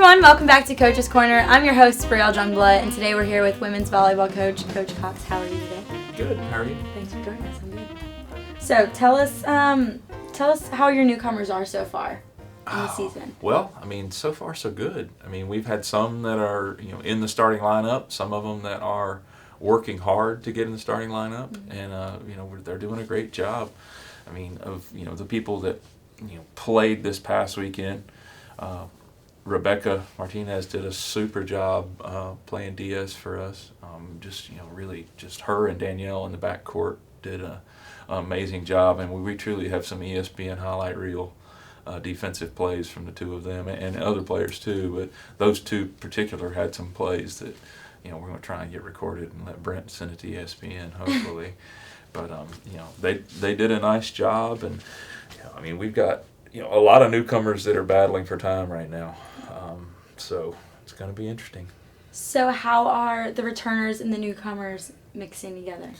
everyone, welcome back to Coach's Corner. I'm your host, Brielle Jungblut, and today we're here with women's volleyball coach, Coach Cox. How are you today? Good. How are you? Thanks for joining us. I'm good. So tell us how your newcomers are so far in the season. Well, so far so good. We've had some that are in the starting lineup, some of them that are working hard to get in the starting lineup, and they're doing a great job. Of the people that played this past weekend. Rebecca Martinez did a super job playing DS for us. Really just her and Danielle in the backcourt did an amazing job, and we truly have some ESPN highlight reel defensive plays from the two of them and other players too. But those two particular had some plays that we're going to try and get recorded and let Brent send it to ESPN hopefully. But they did a nice job, and we've got a lot of newcomers that are battling for time right now. So it's going to be interesting. So how are the returners and the newcomers mixing together?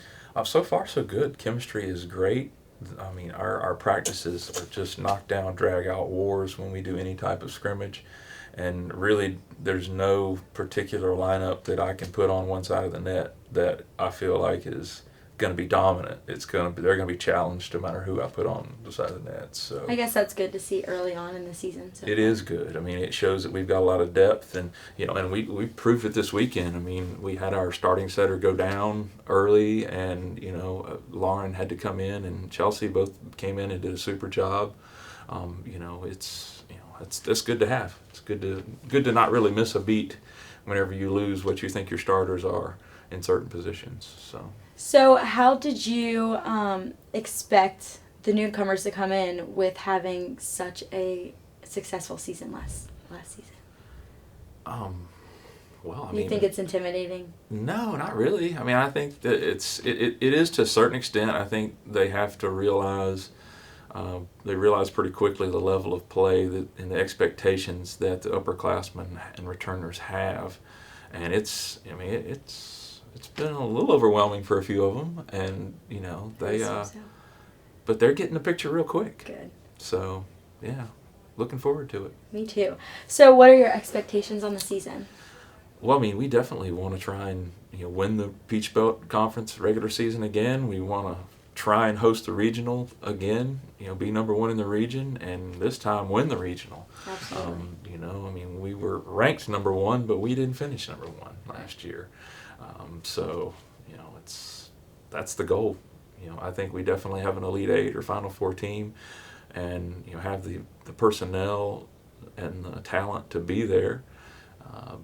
So far, so good. Chemistry is great. Our practices are just knockdown, drag-out wars when we do any type of scrimmage. And really, there's no particular lineup that I can put on one side of the net that I feel like is going to be dominant. They're going to be challenged no matter who I put on the side of the net. So I guess that's good to see early on in the season. So it is good. It shows that we've got a lot of depth, and and we proved it this weekend. We had our starting setter go down early, and Lauren had to come in, and Chelsea both came in and did a super job. It's good to have. It's good to not really miss a beat whenever you lose what you think your starters are in certain positions. So how did you expect the newcomers to come in with having such a successful season last season? You think it's intimidating? No, not really. I think that it is to a certain extent. I think they have to realize pretty quickly the level of play and the expectations that the upperclassmen and returners have, and it's been a little overwhelming for a few of them, and but they're getting the picture real quick. Good. So yeah, looking forward to it. Me too. So what are your expectations on the season? Well, we definitely want to try and win the Peach Belt Conference regular season again. We want to try and host the regional again. Be number one in the region, and this time win the regional. Absolutely. We were ranked number one, but we didn't finish number one last year. That's the goal. I think we definitely have an Elite Eight or Final Four team, and have the personnel and the talent to be there.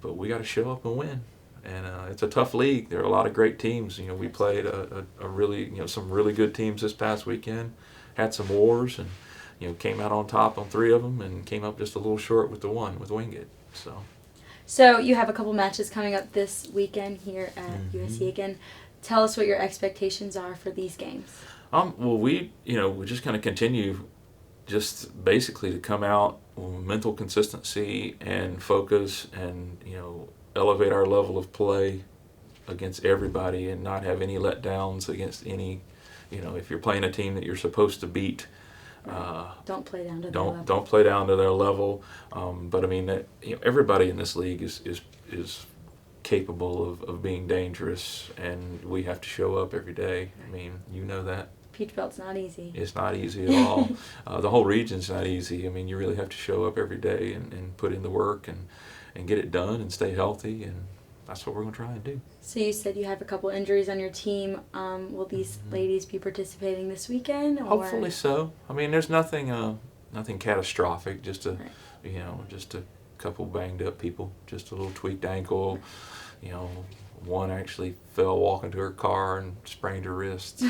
But we got to show up and win. And it's a tough league. There are a lot of great teams. We played a really some really good teams this past weekend. Had some wars, and came out on top on 3 of them, and came up just a little short with the one with Wingate. So you have a couple matches coming up this weekend here at USC again. Tell us what your expectations are for these games. We just kind of continue just basically to come out with mental consistency and focus, and elevate our level of play against everybody, and not have any letdowns against any. If you're playing a team that you're supposed to beat, don't play down to their level. Don't play down to their level. But everybody in this league is capable of being dangerous, and we have to show up every day. That. Peach Belt's not easy. It's not easy at all. The whole region's not easy. You really have to show up every day and put in the work and get it done and stay healthy, and that's what we're going to try and do. So you said you have a couple injuries on your team. Will these ladies be participating this weekend? Or? Hopefully so. There's nothing catastrophic. Just a couple banged up people. Just a little tweaked ankle. One actually fell walking to her car and sprained her wrist.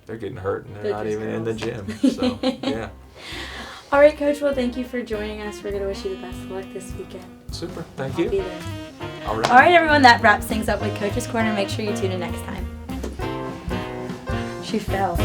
They're getting hurt, and they're not even in the gym. So yeah. All right, Coach. Well, thank you for joining us. We're going to wish you the best of luck this weekend. Super. Thank you. I'll be there. All right. All right, everyone. That wraps things up with Coach's Corner. Make sure you tune in next time. She fell.